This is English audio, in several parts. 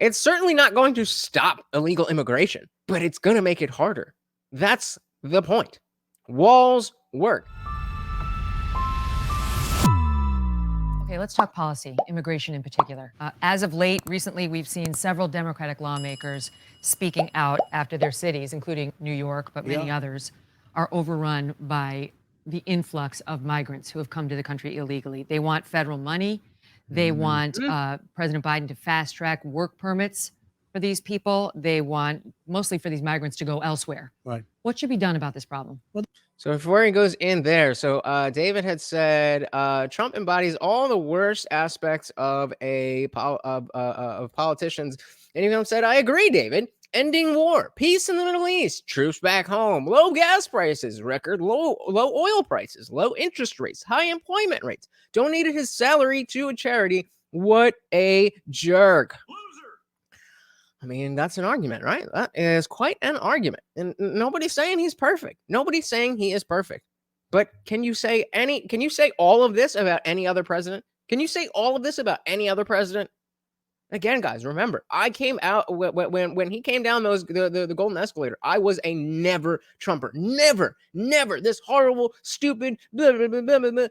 It's certainly not going to stop illegal immigration, but it's going to make it harder. That's the point. Walls work. Okay, let's talk policy, immigration in particular. As of late, recently, we've seen several Democratic lawmakers speaking out after their cities, including New York, but many others, are overrun by the influx of migrants who have come to the country illegally. They want federal money. They want President Biden to fast track work permits for these people. They want mostly for these migrants to go elsewhere. Right. What should be done about this problem? So before he goes in there, so David had said Trump embodies all the worst aspects of of politicians, and he said, "I agree, David. Ending war, peace in the Middle East, troops back home, low gas prices, record low oil prices, low interest rates, high employment rates. Donated his salary to a charity. What a jerk." I mean, that's an argument, right? That is quite an argument. And nobody's saying he's perfect. Nobody's saying he is perfect. But can you say all of this about any other president? Can you say all of this about any other president? Again, guys, remember, I came out when he came down the golden escalator. I was a never Trumper. Never this horrible, stupid, blah, blah, blah, blah, blah.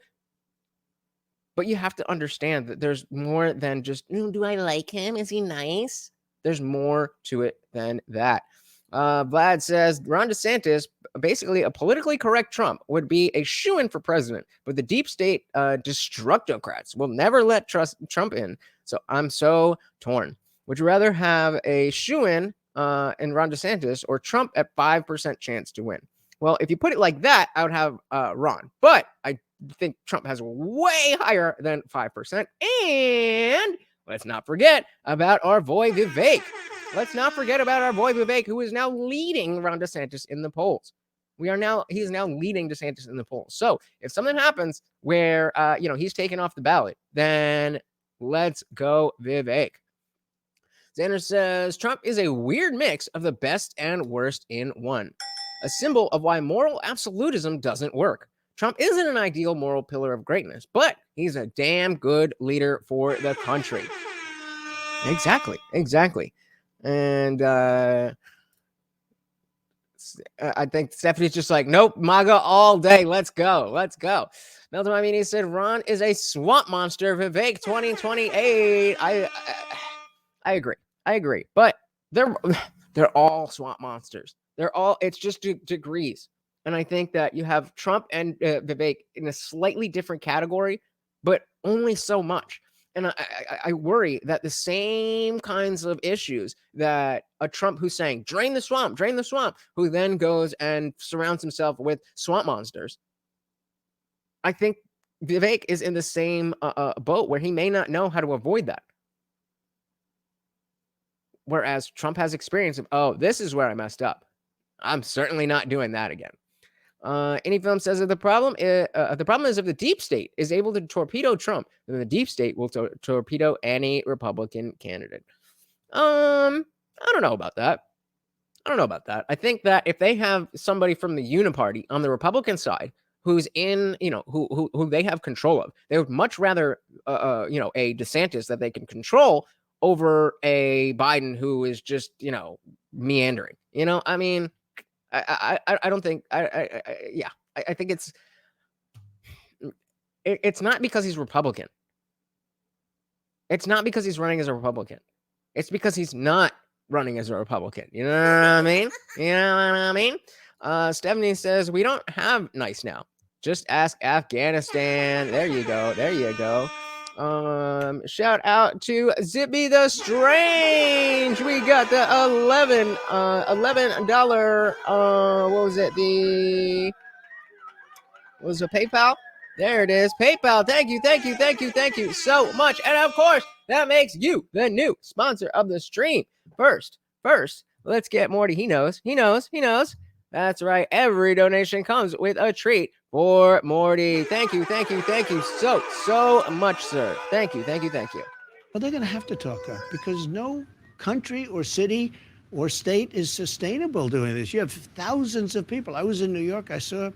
But you have to understand that there's more than just, do I like him? Is he nice? There's more to it than that. Vlad says Ron DeSantis, basically a politically correct Trump, would be a shoo-in for president, but the deep state destructocrats will never let Trump in. So I'm so torn. Would you rather have a shoo-in in Ron DeSantis or Trump at 5% chance to win? Well, if you put it like that, I would have Ron. But I think Trump has way higher than 5%. And let's not forget about our boy Vivek. Who is now leading Ron DeSantis in the polls. He's now leading DeSantis in the polls. So if something happens where he's taken off the ballot, then let's go Vivek. Xander says Trump is a weird mix of the best and worst in one. A symbol of why moral absolutism doesn't work. Trump isn't an ideal moral pillar of greatness, but he's a damn good leader for the country. Exactly. And I think Stephanie's just like, nope, MAGA all day. Let's go. Melton Mamini said Ron is a swamp monster. Vivek 2028. I agree. But they're all swamp monsters. It's just degrees. And I think that you have Trump and Vivek in a slightly different category, but only so much. And I worry that the same kinds of issues that a Trump who's saying, drain the swamp, who then goes and surrounds himself with swamp monsters. I think Vivek is in the same boat where he may not know how to avoid that. Whereas Trump has experience of, this is where I messed up. I'm certainly not doing that again. Any film says that the problem is if the deep state is able to torpedo Trump, then the deep state will torpedo any Republican candidate. I don't know about that. I think that if they have somebody from the Uniparty on the Republican side who's in, who they have control of, they would much rather, a DeSantis that they can control over a Biden who is just, meandering. I mean. I don't think I think it's not because he's Republican. It's not because he's running as a Republican. It's because he's not running as a Republican. You know what I mean? Stephanie says we don't have nice now. Just ask Afghanistan. There you go. Shout out to Zippy the Strange. We got the $11. What was it? Was it PayPal? There it is. PayPal. Thank you so much. And of course, that makes you the new sponsor of the stream. First, let's get Morty. He knows. That's right. Every donation comes with a treat for Morty. Thank you so much, sir. Thank you. Well, they're going to have to talk up because no country or city or state is sustainable doing this. You have thousands of people. I was in New York. I saw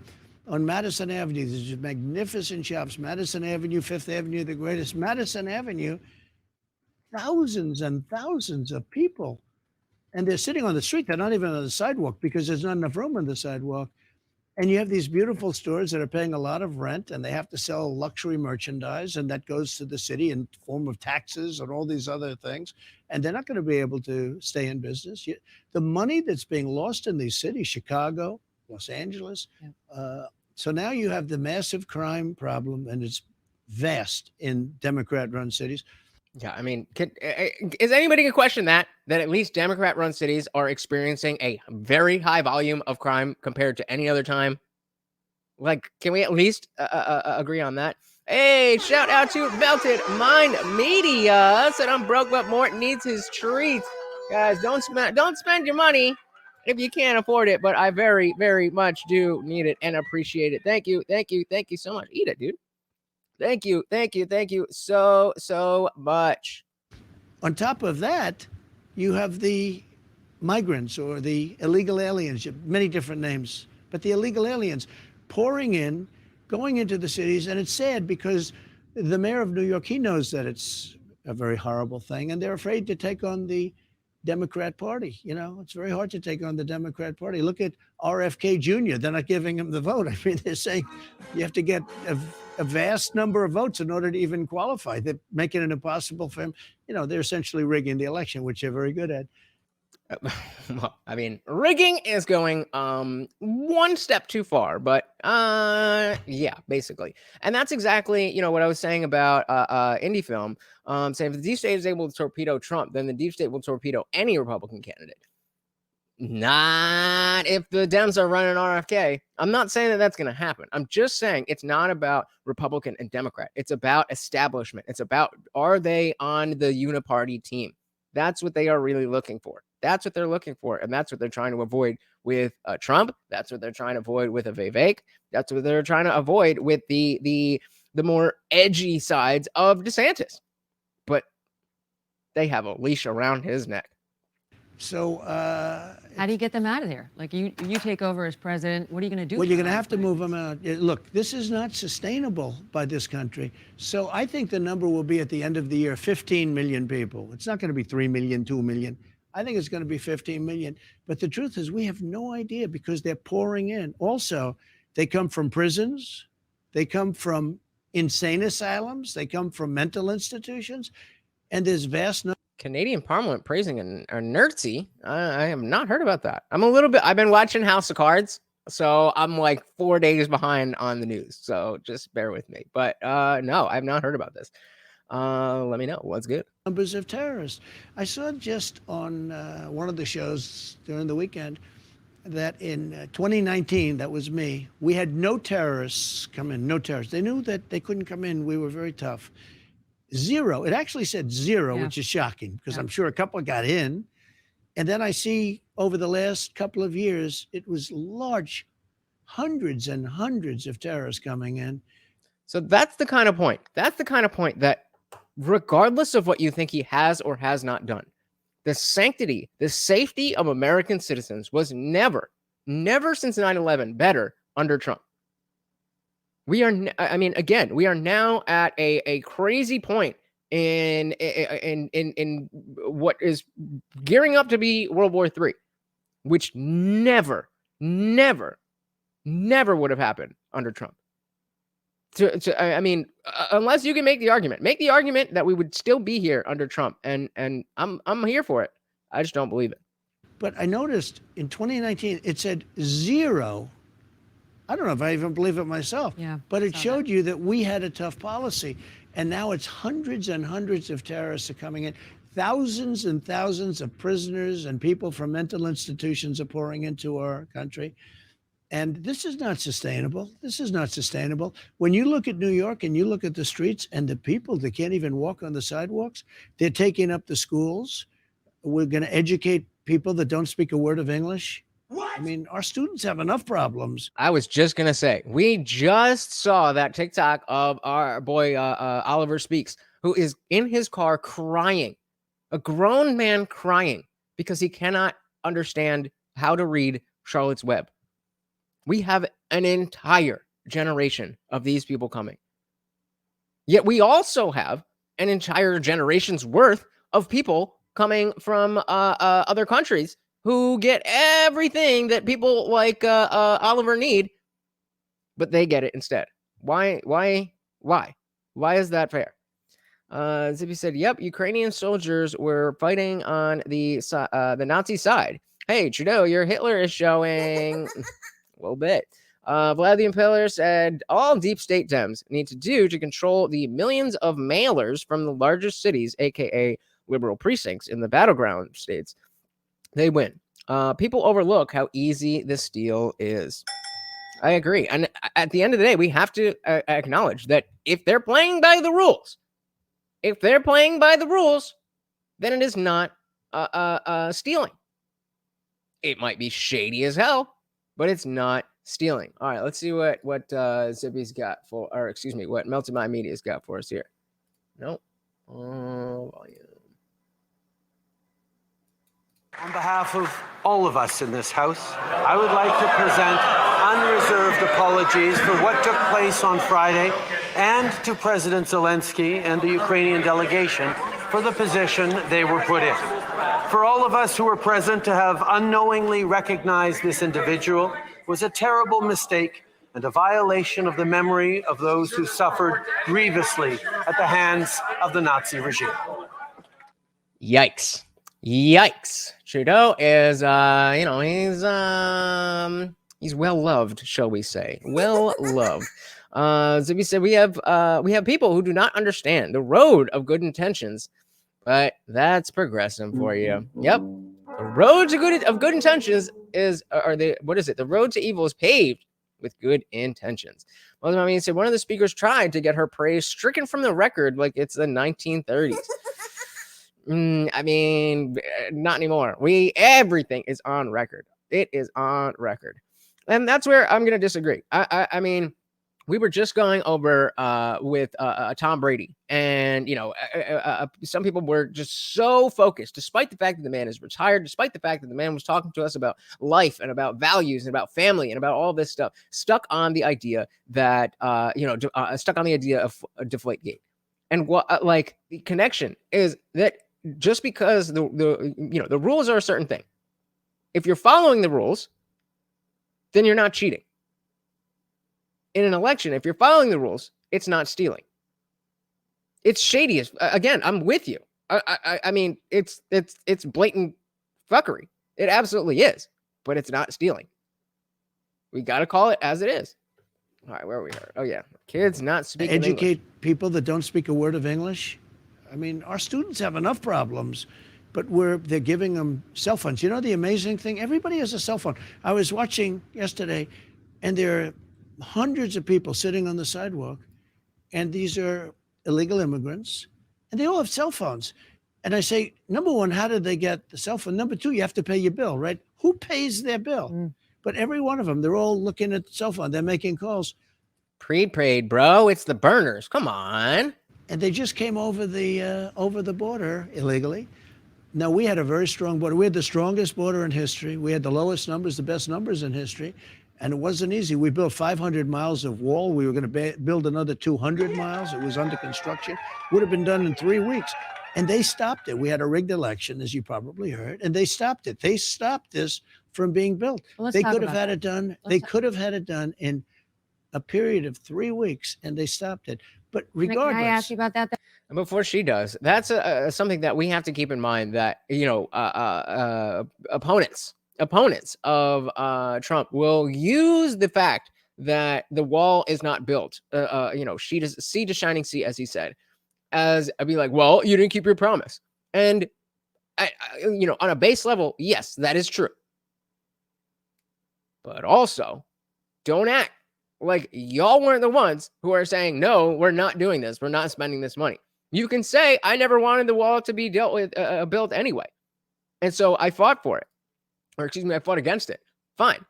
on Madison Avenue, these magnificent shops, Madison Avenue, Fifth Avenue, the greatest. Madison Avenue, thousands and thousands of people, and they're sitting on the street. They're not even on the sidewalk because there's not enough room on the sidewalk. And you have these beautiful stores that are paying a lot of rent, and they have to sell luxury merchandise, and that goes to the city in form of taxes and all these other things. And they're not going to be able to stay in business. The money that's being lost in these cities, Chicago, Los Angeles. So now you have the massive crime problem, and it's vast in Democrat-run cities. Yeah, I mean, is anybody going to question that at least Democrat-run cities are experiencing a very high volume of crime compared to any other time? Like, can we at least agree on that? Hey, shout out to Melted Mind Media. Said I'm broke, but Mort needs his treats. Guys, don't spend your money if you can't afford it. But I very, very much do need it and appreciate it. Thank you so much. Eat it, dude. Thank you so much. On top of that, you have the migrants or the illegal aliens, many different names, but the illegal aliens pouring in, going into the cities. And it's sad because the mayor of New York, he knows that it's a very horrible thing, and they're afraid to take on the Democrat Party. It's very hard to take on the Democrat Party. Look at RFK Jr. They're not giving him the vote. I mean, they're saying you have to get a vast number of votes in order to even qualify. They're making it impossible for him. They're essentially rigging the election, which they're very good at. Well, I mean, rigging is going one step too far, but yeah, basically. And that's exactly, what I was saying about indie film. Saying if the deep state is able to torpedo Trump, then the deep state will torpedo any Republican candidate. Not if the Dems are running RFK. I'm not saying that that's going to happen. I'm just saying it's not about Republican and Democrat. It's about establishment. It's about, are they on the uniparty team? That's what they are really looking for. That's what they're looking for. And that's what they're trying to avoid with Trump. That's what they're trying to avoid with a Vivek. That's what they're trying to avoid with the more edgy sides of DeSantis. But they have a leash around his neck. So how do you get them out of there? Like you take over as president, what are you going to do? Well, you're going to have to move them out. Look, this is not sustainable by this country. So I think the number will be at the end of the year 15 million people. It's not going to be 3 million, 2 million. I think it's going to be 15 million. But the truth is we have no idea because they're pouring in. Also, they come from prisons. They come from insane asylums. They come from mental institutions. And there's vast numbers. Canadian Parliament praising a Nazi. I have not heard about that. I've been watching House of Cards, so I'm like 4 days behind on the news. So just bear with me. But no, I've not heard about this. Let me know what's good. Numbers of terrorists. I saw just on one of the shows during the weekend that in 2019, that was me, we had no terrorists come in, no terrorists. They knew that they couldn't come in. We were very tough. Zero. It actually said zero, which is shocking because I'm sure a couple got in. And then I see over the last couple of years, it was large, hundreds and hundreds of terrorists coming in. So that's the kind of point. That's the kind of point that regardless of what you think he has or has not done, the sanctity, the safety of American citizens was never since 9/11 better under Trump. We are now at a crazy point in what is gearing up to be World War III, which never would have happened under Trump. Unless you can make the argument that we would still be here under Trump, and I'm here for it. I just don't believe it. But I noticed in 2019 it said zero. I don't know if I even believe it myself. Yeah, but it showed you that we had a tough policy. And now it's hundreds and hundreds of terrorists are coming in. Thousands and thousands of prisoners and people from mental institutions are pouring into our country. And this is not sustainable. This is not sustainable. When you look at New York and you look at the streets and the people that can't even walk on the sidewalks, they're taking up the schools. We're going to educate people that don't speak a word of English. What? I mean, our students have enough problems. I was just going to say, we just saw that TikTok of our boy Oliver Speaks, who is in his car crying, a grown man crying because he cannot understand how to read Charlotte's Web. We have an entire generation of these people coming. Yet we also have an entire generation's worth of people coming from other countries who get everything that people like Oliver need, but they get it instead. Why is that fair? Zippy said, "Yep, Ukrainian soldiers were fighting on the Nazi side. Hey, Trudeau, your Hitler is showing a little bit." Vlad the Impaler said, "All deep state Dems need to do to control the millions of mailers from the largest cities, aka liberal precincts in the battleground states. They win. People overlook how easy this deal is." I agree, and at the end of the day, we have to acknowledge that if they're playing by the rules. If they're playing by the rules, then it is not stealing. It might be shady as hell, but it's not stealing. All right, let's see what Zippy's got for, or excuse me, what Melted My Media's got for us here. Nope. Volume. On behalf of all of us in this House, I would like to present unreserved apologies for what took place on Friday, and to President Zelensky and the Ukrainian delegation for the position they were put in. For all of us who were present to have unknowingly recognized this individual was a terrible mistake and a violation of the memory of those who suffered grievously at the hands of the Nazi regime. Yikes. Yikes. Trudeau is, he's well loved, shall we say. Well loved. Zippy said, we have people who do not understand the road of good intentions, but that's progressive for you. Yep. The road to good intentions the road to evil is paved with good intentions. Well, I mean, said one of the speakers tried to get her praise stricken from the record like it's the 1930s. I mean, not anymore. Everything is on record. It is on record. And that's where I'm going to disagree. I mean, we were just going over with Tom Brady, and some people were just so focused, despite the fact that the man is retired, despite the fact that the man was talking to us about life and about values and about family and about all this stuff, stuck on the idea that stuck on the idea of Deflategate. And what like the connection is that just because the rules are a certain thing, if you're following the rules, then you're not cheating. In an election, if you're following the rules, it's not stealing. It's shady. Again, I'm with you. I mean, it's blatant fuckery. It absolutely is, but it's not stealing. We got to call it as it is. All right, where are we here? Oh yeah, kids not speaking Educate English. People that don't speak a word of English. I mean, our students have enough problems, but they're giving them cell phones. You know the amazing thing? Everybody has a cell phone. I was watching yesterday, and there are hundreds of people sitting on the sidewalk, and these are illegal immigrants, and they all have cell phones. And I say, number one, how did they get the cell phone? Number two, you have to pay your bill, right? Who pays their bill? But every one of them, they're all looking at the cell phone. They're making calls. Prepaid, bro. It's the burners. Come on. And they just came over the border illegally. Now, we had a very strong border. We had the strongest border in history. We had the lowest numbers, the best numbers in history. And it wasn't easy. We built 500 miles of wall. We were going to build another 200 miles. It was under construction. Would have been done in 3 weeks. And they stopped it. We had a rigged election, as you probably heard, and they stopped it. They stopped this from being built. Well, they could have had it done. They could have had it done in a period of 3 weeks, and they stopped it. But regardless, can I ask you about that? And before she does, that's something that we have to keep in mind, that opponents of Trump will use the fact that the wall is not built, sea to shining sea, as he said, as I'd be like, well, you didn't keep your promise. And on a base level, yes, that is true. But also, don't act like y'all weren't the ones who are saying, no, we're not doing this. We're not spending this money. You can say, I never wanted the wall to be built anyway. And so I fought for it. Or excuse me, I fought against it. Fine.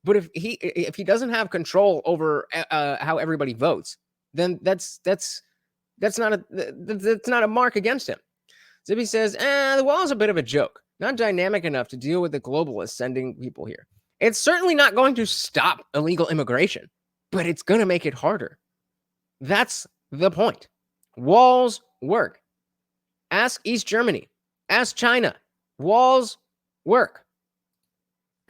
But if he doesn't have control over how everybody votes, then that's not a mark against him. Zippy says, the wall is a bit of a joke, not dynamic enough to deal with the globalists sending people here. It's certainly not going to stop illegal immigration, but it's going to make it harder. That's the point. Walls work. Ask East Germany. Ask China. Walls work.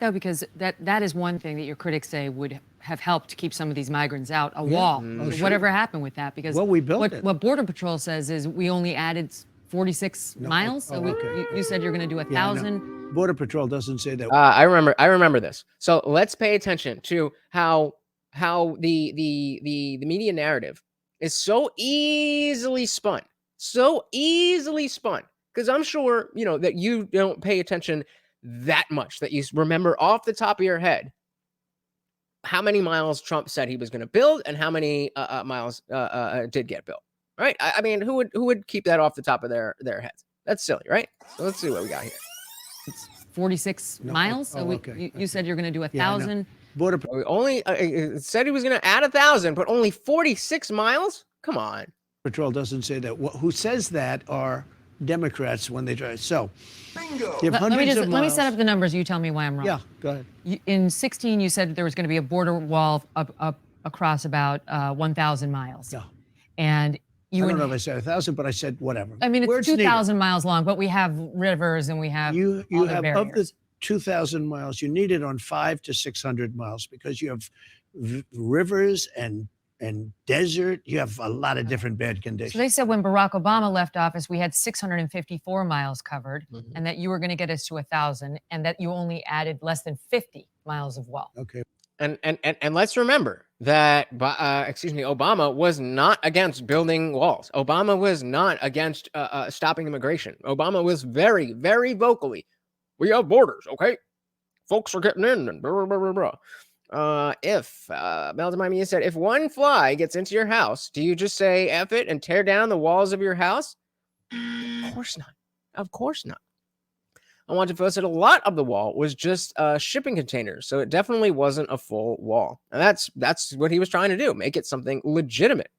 No, because that is one thing that your critics say would have helped keep some of these migrants out, a wall. Oh, So sure. whatever happened with that? Because Well, we built it. what Border Patrol says is we only added 46 miles. So you said you're going to do 1,000. Border Patrol doesn't say that. I remember this. So let's pay attention to how the media narrative is so easily spun. Because I'm sure, that you don't pay attention that much, that you remember off the top of your head how many miles Trump said he was going to build and how many miles did get built. Right? I mean, who would keep that off the top of their heads? That's silly, right? So let's see what we got here. It's 46 miles. So you said you're going to do 1,000. Border We only said he was going to add 1,000, but only 46 miles? Come on. Patrol doesn't say that. Who says that are Democrats when they try. So, you have Let me hundreds of let me miles. set up the numbers. You tell me why I'm wrong. Yeah, go ahead. In 16, you said there was going to be a border wall up across about 1,000 miles. Yeah. And I don't know if I said 1,000, but I said whatever. I mean, Where it's 2,000 miles long, but we have rivers and we have You other have barriers. of the 2,000 miles, you need it on 500 to 600 miles because you have rivers and desert. You have a lot of different bad conditions. So they said when Barack Obama left office, we had 654 miles covered, and that you were going to get us to 1,000, and that you only added less than 50 miles of wall. Okay. And let's remember that Obama was not against building walls. Obama was not against stopping immigration. Obama was very, very vocally, we have borders, okay? Folks are getting in and blah, blah, blah, blah. Mel Miami said, if one fly gets into your house, do you just say F it and tear down the walls of your house? Of course not. Of course not. I want to post that a lot of the wall was just shipping containers, so it definitely wasn't a full wall. And that's what he was trying to do, make it something legitimate.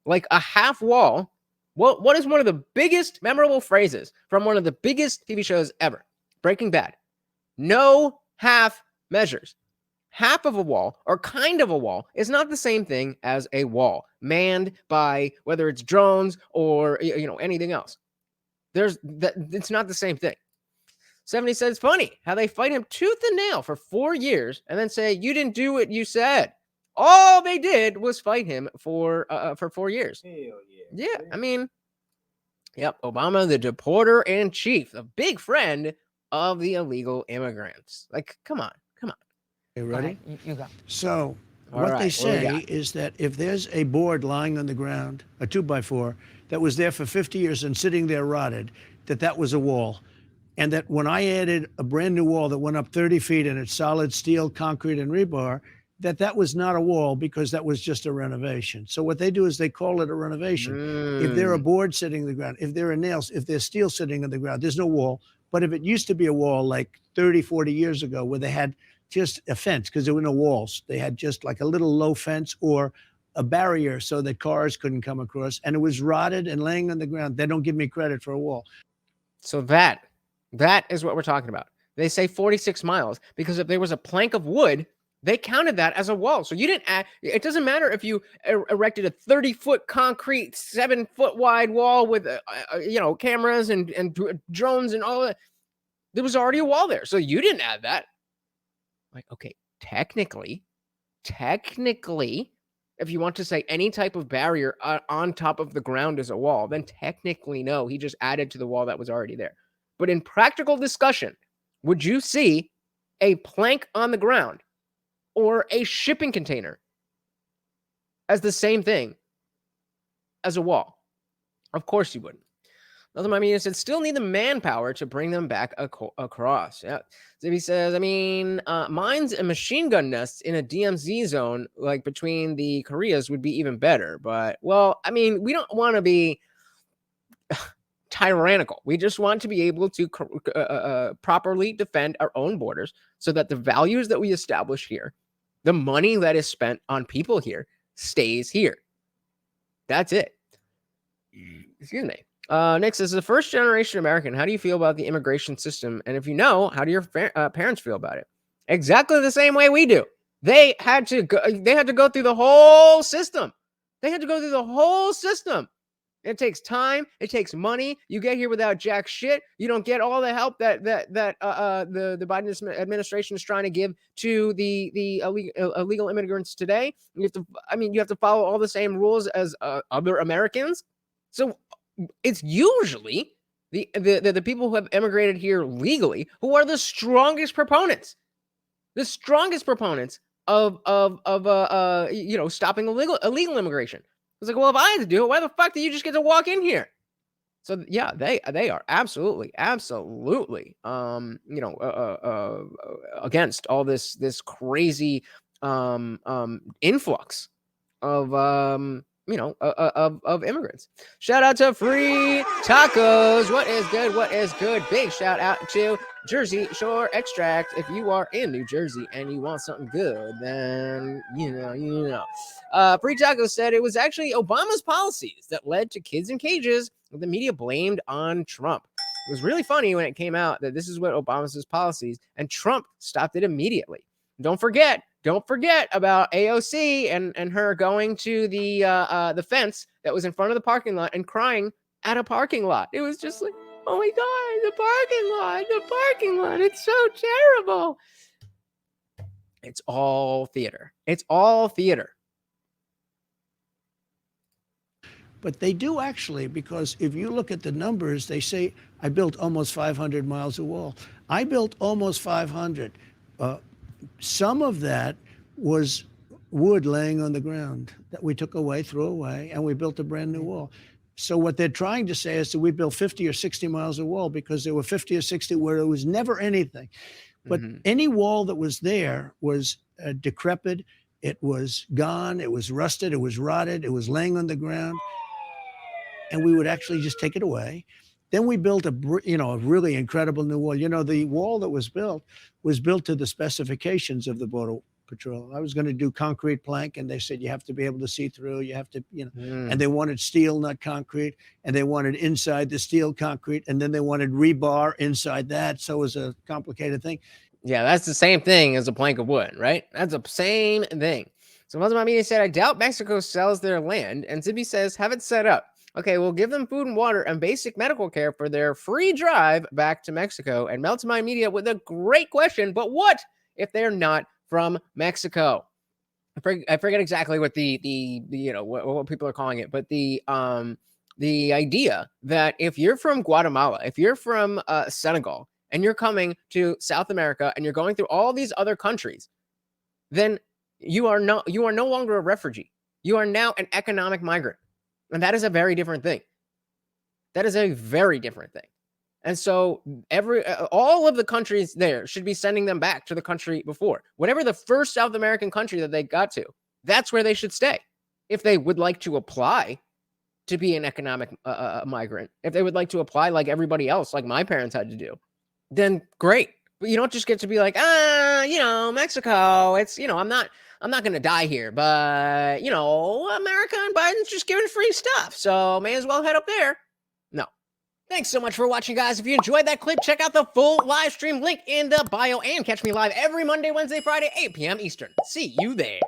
Like a half wall. What is one of the biggest memorable phrases from one of the biggest TV shows ever? Breaking Bad. No half measures. Half of a wall or kind of a wall is not the same thing as a wall manned by whether it's drones or anything else. It's not the same thing. 70 says it's funny how they fight him tooth and nail for 4 years and then say you didn't do what you said. All they did was fight him for 4 years. Hell yeah. Yeah, I mean, yep, Obama, the deporter in chief, a big friend of the illegal immigrants. Like, come on. Okay, ready? Right, you go. So All what right, they what do we say got? is that if there's a board lying on the ground, a 2x4, that was there for 50 years and sitting there rotted, that was a wall. And that when I added a brand new wall that went up 30 feet and it's solid steel, concrete, and rebar, that was not a wall because that was just a renovation. So what they do is they call it a renovation. If there are boards sitting on the ground, if there are nails, if there's steel sitting on the ground, there's no wall. But if it used to be a wall like 30, 40 years ago where they had just a fence because there were no walls, they had just like a little low fence or a barrier so that cars couldn't come across, and it was rotted and laying on the ground, they don't give me credit for a wall. So that is what we're talking about. They say 46 miles because if there was a plank of wood, they counted that as a wall. So you didn't add, it doesn't matter if you erected a 30-foot concrete, 7-foot wide wall with, cameras and drones and all that. There was already a wall there. So you didn't add that. Like, okay, technically, if you want to say any type of barrier on top of the ground is a wall, then technically no, he just added to the wall that was already there. But in practical discussion, would you see a plank on the ground or a shipping container as the same thing as a wall? Of course you wouldn't. Another Miami said, still need the manpower to bring them back across. Yeah. Zibby says, mines and machine gun nests in a DMZ zone, like between the Koreas, would be even better. But, we don't want to be tyrannical. We just want to be able to properly defend our own borders so that the values that we establish here, the money that is spent on people here, stays here. That's it. Excuse me. Nick says, as a first-generation American, how do you feel about the immigration system? And if you know, how do your parents feel about it? Exactly the same way we do. They had to go through the whole system. It takes time. It takes money. You get here without jack shit. You don't get all the help that the Biden administration is trying to give to the illegal immigrants today. You have to follow all the same rules as other Americans. So it's usually the people who have immigrated here legally who are the strongest proponents of stopping illegal immigration. It's like, well, if I had to do it, why the fuck do you just get to walk in here? So yeah, they are absolutely against all this crazy influx of of immigrants. Shout out to Free Tacos. What is good? What is good? Big shout out to Jersey Shore Extract. If you are in New Jersey and you want something good, then you know. Free Tacos said it was actually Obama's policies that led to kids in cages that the media blamed on Trump. It was really funny when it came out that this is what Obama's policies, and Trump stopped it immediately. Don't forget about AOC and her going to the fence that was in front of the parking lot and crying at a parking lot. It was just like, oh my God, the parking lot. It's so terrible. It's all theater. But they do actually, because if you look at the numbers, they say, I built almost 500 miles of wall. I built almost 500. Some of that was wood laying on the ground that we took away, threw away, and we built a brand new wall. So what they're trying to say is that we built 50 or 60 miles of wall because there were 50 or 60 where there was never anything. But any wall that was there was decrepit. It was gone. It was rusted. It was rotted. It was laying on the ground. And we would actually just take it away. Then we built a really incredible new wall. The wall that was built to the specifications of the Border Patrol. I was going to do concrete plank, and they said you have to be able to see through. You have to, and they wanted steel, not concrete, and they wanted inside the steel concrete, and then they wanted rebar inside that. So it was a complicated thing. Yeah, that's the same thing as a plank of wood, right? That's the same thing. So Muslim Media said, I doubt Mexico sells their land, and Zibi says, have it set up. Okay, we'll give them food and water and basic medical care for their free drive back to Mexico. And Melts My Media with a great question, but what if they're not from Mexico? I forget exactly what what people are calling it, but the idea that if you're from Guatemala, if you're from Senegal, and you're coming to South America and you're going through all these other countries, then you are no longer a refugee. You are now an economic migrant. And that is a very different thing. And so all of the countries there should be sending them back to the country before. Whatever the first South American country that they got to, that's where they should stay. If they would like to apply to be an economic migrant, if they would like to apply like everybody else, like my parents had to do, then great. But you don't just get to be like, Mexico, it's, I'm not going to die here, but, America and Biden's just giving free stuff. So may as well head up there. No. Thanks so much for watching, guys. If you enjoyed that clip, check out the full live stream link in the bio and catch me live every Monday, Wednesday, Friday, 8 p.m. Eastern. See you there.